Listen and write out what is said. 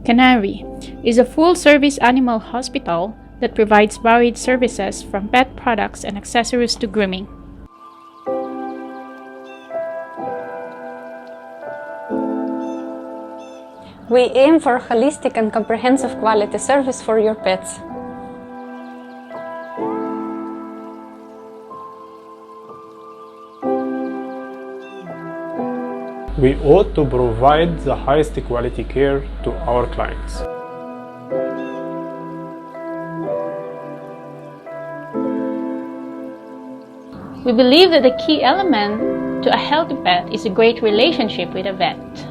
Canary is a full-service animal hospital that provides varied services from pet products and accessories to grooming. We aim for holistic and comprehensive quality service for your pets. We ought to provide the highest quality care to our clients. We believe that the key element to a healthy pet is a great relationship with a vet.